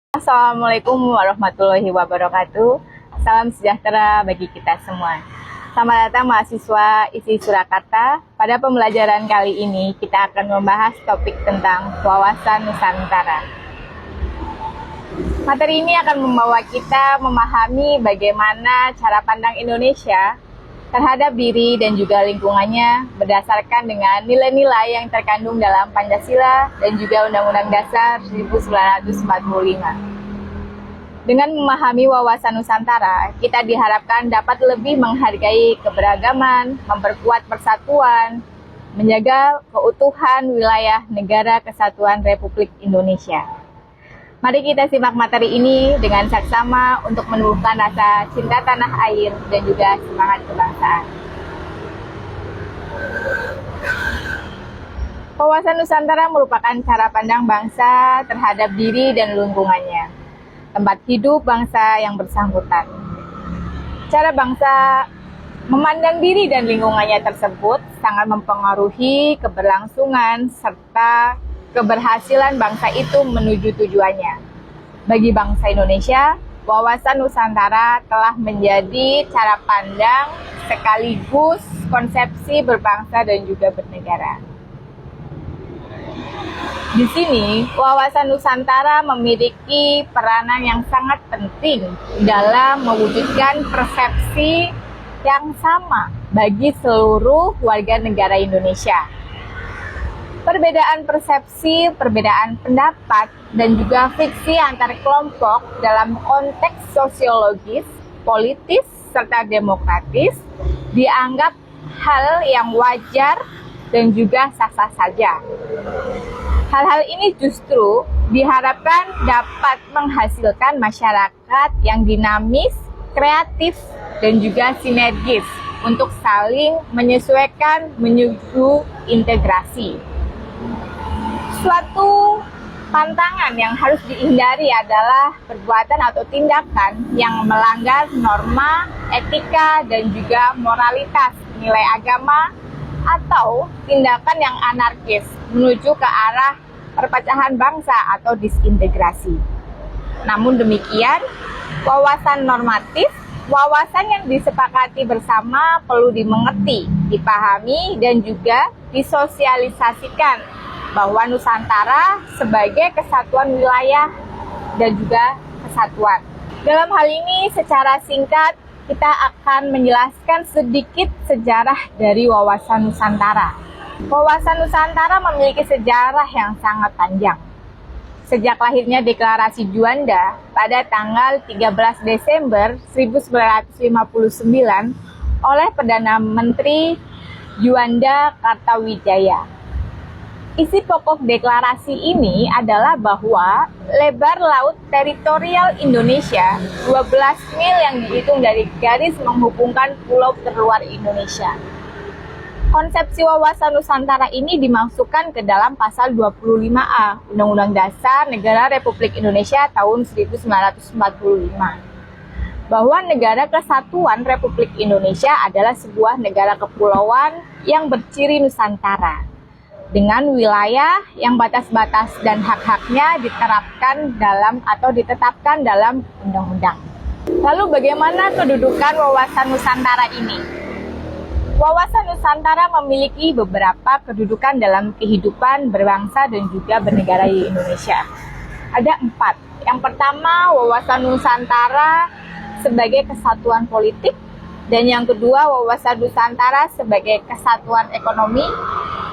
Assalamualaikum warahmatullahi wabarakatuh. Salam sejahtera bagi kita semua. Selamat datang mahasiswa ISI Surakarta. Pada pembelajaran kali ini kita akan membahas topik tentang wawasan Nusantara. Materi ini akan membawa kita memahami bagaimana cara pandang Indonesia terhadap diri dan juga lingkungannya berdasarkan dengan nilai-nilai yang terkandung dalam Pancasila dan juga Undang-Undang Dasar 1945. Dengan memahami wawasan Nusantara, kita diharapkan dapat lebih menghargai keberagaman, memperkuat persatuan, menjaga keutuhan wilayah Negara Kesatuan Republik Indonesia. Mari kita simak materi ini dengan saksama untuk menumbuhkan rasa cinta tanah air dan juga semangat kebangsaan. Wawasan Nusantara merupakan cara pandang bangsa terhadap diri dan lingkungannya, tempat hidup bangsa yang bersangkutan. Cara bangsa memandang diri dan lingkungannya tersebut sangat mempengaruhi keberlangsungan serta keberhasilan bangsa itu menuju tujuannya. Bagi bangsa Indonesia, wawasan Nusantara telah menjadi cara pandang sekaligus konsepsi berbangsa dan juga bernegara. Di sini, wawasan Nusantara memiliki peranan yang sangat penting dalam mewujudkan persepsi yang sama bagi seluruh warga negara Indonesia. Perbedaan persepsi, perbedaan pendapat, dan juga fiksi antar kelompok dalam konteks sosiologis, politis, serta demokratis dianggap hal yang wajar dan juga sah-sah saja. Hal-hal ini justru diharapkan dapat menghasilkan masyarakat yang dinamis, kreatif, dan juga sinergis untuk saling menyesuaikan menuju integrasi. Suatu pantangan yang harus dihindari adalah perbuatan atau tindakan yang melanggar norma, etika, dan juga moralitas nilai agama atau tindakan yang anarkis menuju ke arah perpecahan bangsa atau disintegrasi. Namun demikian, wawasan normatif, wawasan yang disepakati bersama perlu dimengerti, dipahami, dan juga disosialisasikan bahwa Nusantara sebagai kesatuan wilayah dan juga kesatuan. Dalam hal ini, secara singkat, kita akan menjelaskan sedikit sejarah dari wawasan Nusantara. Wawasan Nusantara memiliki sejarah yang sangat panjang. Sejak lahirnya Deklarasi Juanda pada tanggal 13 Desember 1959 oleh Perdana Menteri Juanda Kartawijaya. Isi pokok deklarasi ini adalah bahwa lebar laut teritorial Indonesia 12 mil yang dihitung dari garis menghubungkan pulau terluar Indonesia. Konsepsi wawasan Nusantara ini dimasukkan ke dalam pasal 25A Undang-Undang Dasar Negara Republik Indonesia tahun 1945. Bahwa Negara Kesatuan Republik Indonesia adalah sebuah negara kepulauan yang berciri Nusantara, dengan wilayah yang batas-batas dan hak-haknya diterapkan dalam atau ditetapkan dalam undang-undang. Lalu bagaimana kedudukan wawasan Nusantara ini? Wawasan Nusantara memiliki beberapa kedudukan dalam kehidupan berbangsa dan juga bernegara di Indonesia. Ada 4. Yang pertama, wawasan Nusantara sebagai kesatuan politik, dan yang kedua, wawasan Nusantara sebagai kesatuan ekonomi.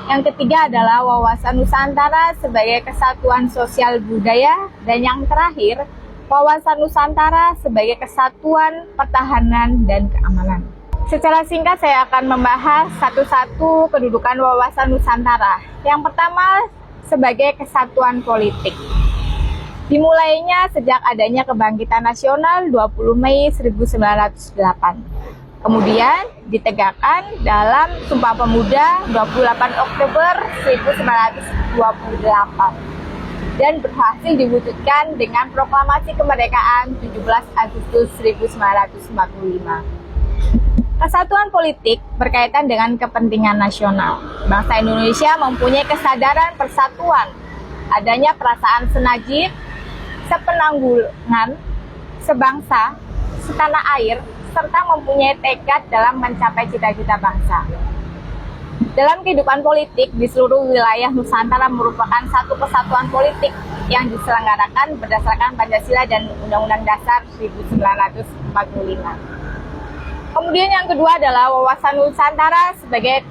Yang ketiga adalah wawasan Nusantara sebagai kesatuan sosial budaya, dan yang terakhir, wawasan Nusantara sebagai kesatuan pertahanan dan keamanan. Secara singkat saya akan membahas satu-satu kedudukan wawasan Nusantara. Yang pertama, sebagai kesatuan politik. Dimulainya sejak adanya kebangkitan nasional 20 Mei 1908. Kemudian ditegakkan dalam Sumpah Pemuda 28 Oktober 1928 dan berhasil diwujudkan dengan Proklamasi Kemerdekaan 17 Agustus 1945. Kesatuan politik berkaitan dengan kepentingan nasional. Bangsa Indonesia mempunyai kesadaran persatuan, adanya perasaan senajib, sepenanggungan, sebangsa, setanah air, serta mempunyai tekad dalam mencapai cita-cita bangsa. Dalam kehidupan politik di seluruh wilayah Nusantara merupakan satu kesatuan politik yang diselenggarakan berdasarkan Pancasila dan Undang-Undang Dasar 1945. Kemudian yang kedua adalah wawasan Nusantara sebagai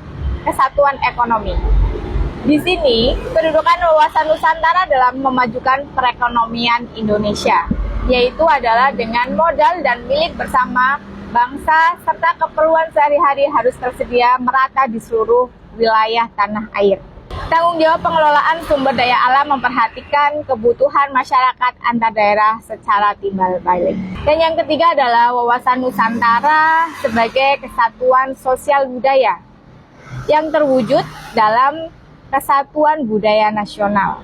kesatuan ekonomi. Di sini, kedudukan wawasan Nusantara dalam memajukan perekonomian Indonesia, yaitu adalah dengan modal dan milik bersama bangsa serta keperluan sehari-hari harus tersedia merata di seluruh wilayah tanah air. Tanggung jawab pengelolaan sumber daya alam memperhatikan kebutuhan masyarakat antar daerah secara timbal balik. Dan yang ketiga adalah wawasan Nusantara sebagai kesatuan sosial budaya yang terwujud dalam kesatuan budaya nasional.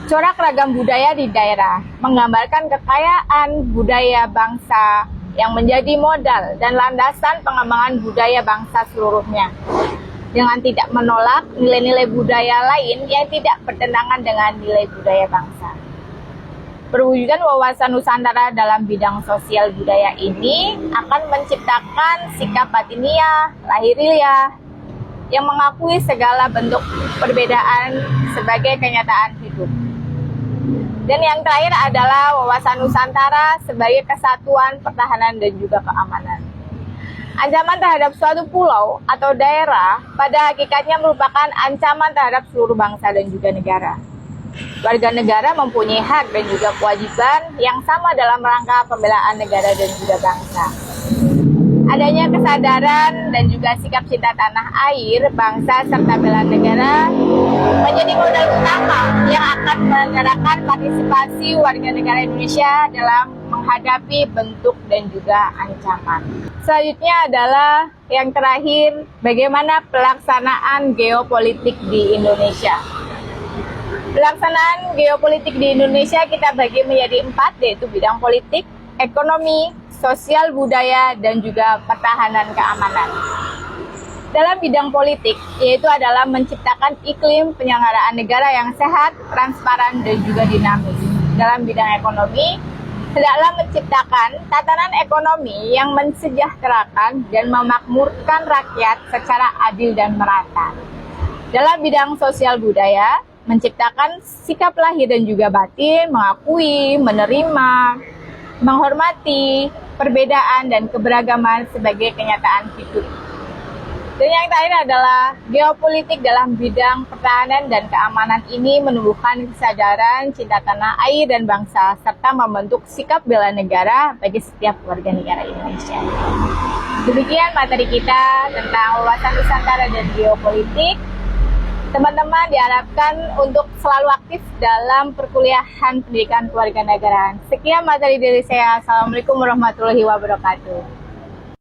Corak ragam budaya di daerah menggambarkan kekayaan budaya bangsa yang menjadi modal dan landasan pengembangan budaya bangsa seluruhnya, dengan tidak menolak nilai-nilai budaya lain yang tidak bertentangan dengan nilai budaya bangsa. Perwujudan wawasan Nusantara dalam bidang sosial budaya ini akan menciptakan sikap batiniah, lahiriah, yang mengakui segala bentuk perbedaan sebagai kenyataan hidup. Dan yang terakhir adalah wawasan Nusantara sebagai kesatuan pertahanan dan juga keamanan. Ancaman terhadap suatu pulau atau daerah pada hakikatnya merupakan ancaman terhadap seluruh bangsa dan juga negara. Warga negara mempunyai hak dan juga kewajiban yang sama dalam rangka pembelaan negara dan juga bangsa. Adanya kesadaran dan juga sikap cinta tanah air, bangsa, serta bela negara menjadi modal utama yang akan menggerakkan partisipasi warga negara Indonesia dalam menghadapi bentuk dan juga ancaman. Selanjutnya adalah yang terakhir, bagaimana pelaksanaan geopolitik di Indonesia. Pelaksanaan geopolitik di Indonesia kita bagi menjadi 4, yaitu bidang politik, ekonomi, sosial budaya, dan juga pertahanan keamanan. Dalam bidang politik, yaitu adalah menciptakan iklim penyelenggaraan negara yang sehat, transparan, dan juga dinamis. Dalam bidang ekonomi, hendaklah menciptakan tatanan ekonomi yang mensejahterakan dan memakmurkan rakyat secara adil dan merata. Dalam bidang sosial budaya, menciptakan sikap lahir dan juga batin, mengakui, menerima, menghormati perbedaan dan keberagaman sebagai kenyataan hidup. Dan yang terakhir adalah geopolitik dalam bidang pertahanan dan keamanan ini menumbuhkan kesadaran cinta tanah air dan bangsa serta membentuk sikap bela negara bagi setiap warga negara Indonesia. Demikian materi kita tentang wawasan Nusantara dan geopolitik. Teman-teman diharapkan untuk selalu aktif dalam perkuliahan pendidikan kewarganegaraan. Sekian materi dari saya. Assalamualaikum warahmatullahi wabarakatuh.